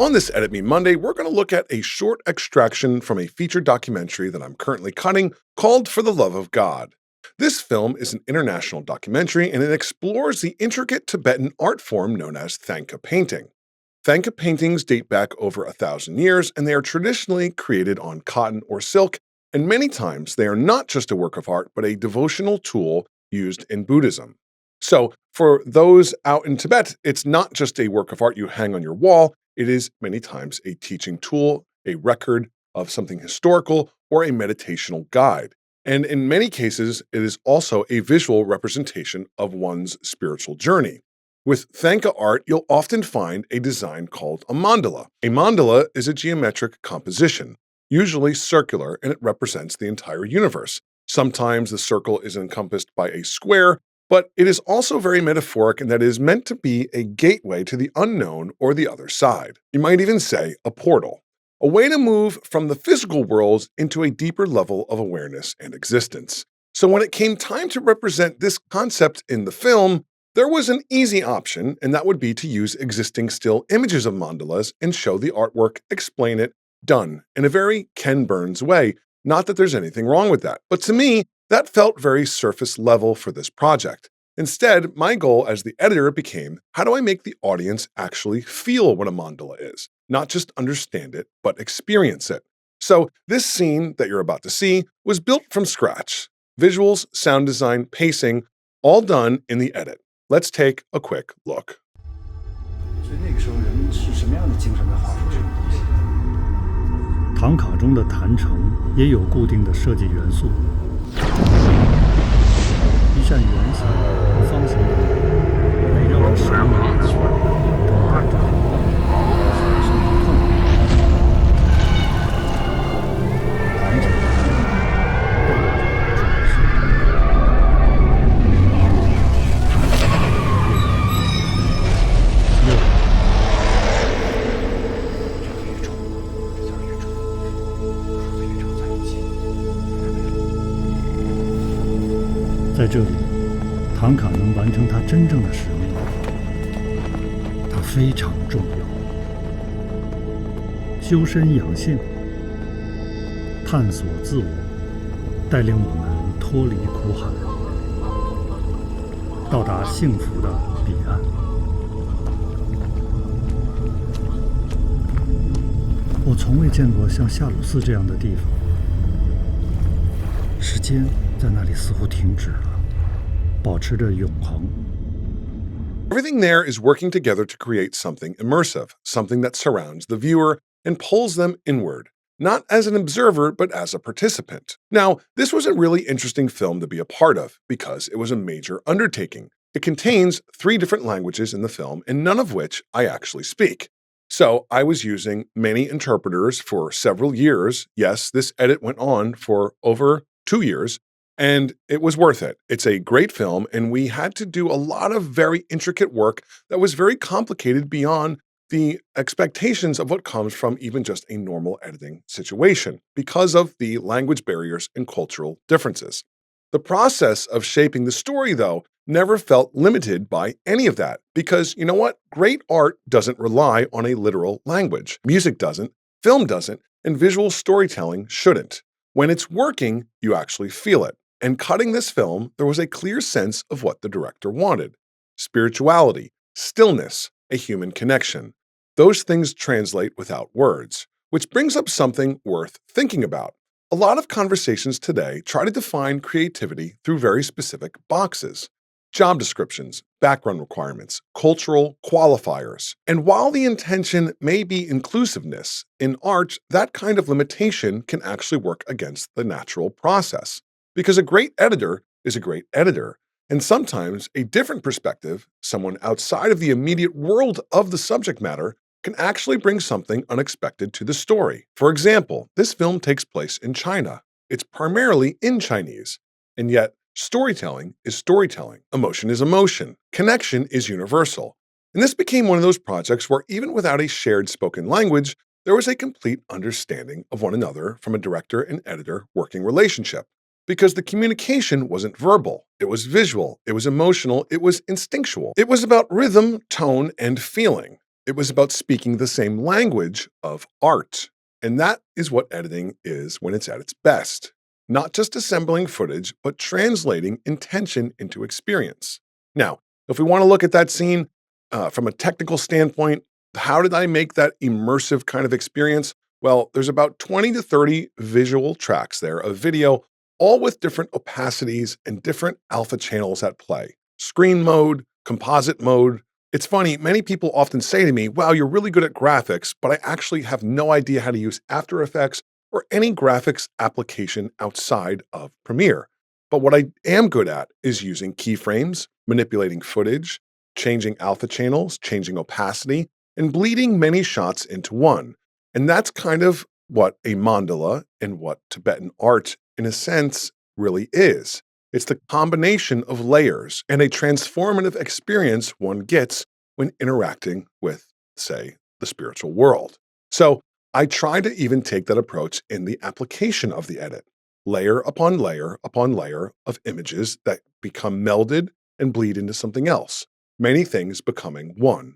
On this Edit Me Monday, we're going to look at a short extraction from a featured documentary that I'm currently cutting called For the Love of God. This film is an international documentary and it explores the intricate Tibetan art form known as thangka painting. Thangka paintings date back over 1,000 years and they are traditionally created on cotton or silk, and many times they are not just a work of art but a devotional tool used in Buddhism. So, for those out in Tibet, it's not just a work of art you hang on your wall. It is many times a teaching tool, a record of something historical, or a meditational guide. And in many cases, it is also a visual representation of one's spiritual journey. With thangka art, you'll often find a design called a mandala. A mandala is a geometric composition, usually circular, and it represents the entire universe. Sometimes the circle is encompassed by a square, but it is also very metaphoric in that it is meant to be a gateway to the unknown or the other side. You might even say a portal, a way to move from the physical worlds into a deeper level of awareness and existence. So when it came time to represent this concept in the film, there was an easy option, and that would be to use existing still images of mandalas and show the artwork, explain it, done, in a very Ken Burns way. Not that there's anything wrong with that, but to me, that felt very surface level for this project. Instead, my goal as the editor became, how do I make the audience actually feel what a mandala is? Not just understand it, but experience it. So this scene that you're about to see was built from scratch. Visuals, sound design, pacing, all done in the edit. Let's take a quick look. 所以那个时候人是什么样的精神在画出这种东西？唐卡中的坛城也有固定的设计元素，一扇圆形、方形的门围绕着神门，整个展甚至透明。坛城都有着装饰。在这里，唐卡能完成他真正的使命，它非常重要。修身养性，探索自我，带领我们脱离苦海，到达幸福的彼岸。我从未见过像夏鲁寺这样的地方，时间在那里似乎停止了，保持着永恒。 Everything there is working together to create something immersive, something that surrounds the viewer and pulls them inward, not as an observer, but as a participant. Now, this was a really interesting film to be a part of because it was a major undertaking. It contains 3 different languages in the film, and none of which I actually speak. So I was using many interpreters for several years. Yes, this edit went on for over 2 years, and it was worth it. It's a great film, and we had to do a lot of very intricate work that was very complicated beyond the expectations of what comes from even just a normal editing situation because of the language barriers and cultural differences. The process of shaping the story, though, never felt limited by any of that because, you know what? Great art doesn't rely on a literal language. Music doesn't, film doesn't, and visual storytelling shouldn't. When it's working, you actually feel it. And cutting this film, there was a clear sense of what the director wanted. Spirituality, stillness, a human connection. Those things translate without words, which brings up something worth thinking about. A lot of conversations today try to define creativity through very specific boxes. Job descriptions, background requirements, cultural qualifiers. And while the intention may be inclusiveness, in art, that kind of limitation can actually work against the natural process. Because a great editor is a great editor, and sometimes a different perspective, someone outside of the immediate world of the subject matter, can actually bring something unexpected to the story. For example, this film takes place in China. It's primarily in Chinese, and yet storytelling is storytelling, emotion is emotion, connection is universal. And this became one of those projects where even without a shared spoken language, there was a complete understanding of one another from a director and editor working relationship. Because the communication wasn't verbal, it was visual, it was emotional, it was instinctual. It was about rhythm, tone, and feeling. It was about speaking the same language of art. And that is what editing is when it's at its best. Not just assembling footage, but translating intention into experience. Now, if we want to look at that scene from a technical standpoint, how did I make that immersive kind of experience? Well, there's about 20 to 30 visual tracks there of video, all with different opacities and different alpha channels at play. Screen mode, composite mode. It's funny, many people often say to me, wow, you're really good at graphics, but I actually have no idea how to use After Effects or any graphics application outside of Premiere. But what I am good at is using keyframes, manipulating footage, changing alpha channels, changing opacity, and bleeding many shots into one. And that's kind of what a mandala and what Tibetan art, in a sense, really is. It's the combination of layers and a transformative experience one gets when interacting with, say, the spiritual world. So I try to even take that approach in the application of the edit, layer upon layer upon layer of images that become melded and bleed into something else, many things becoming one.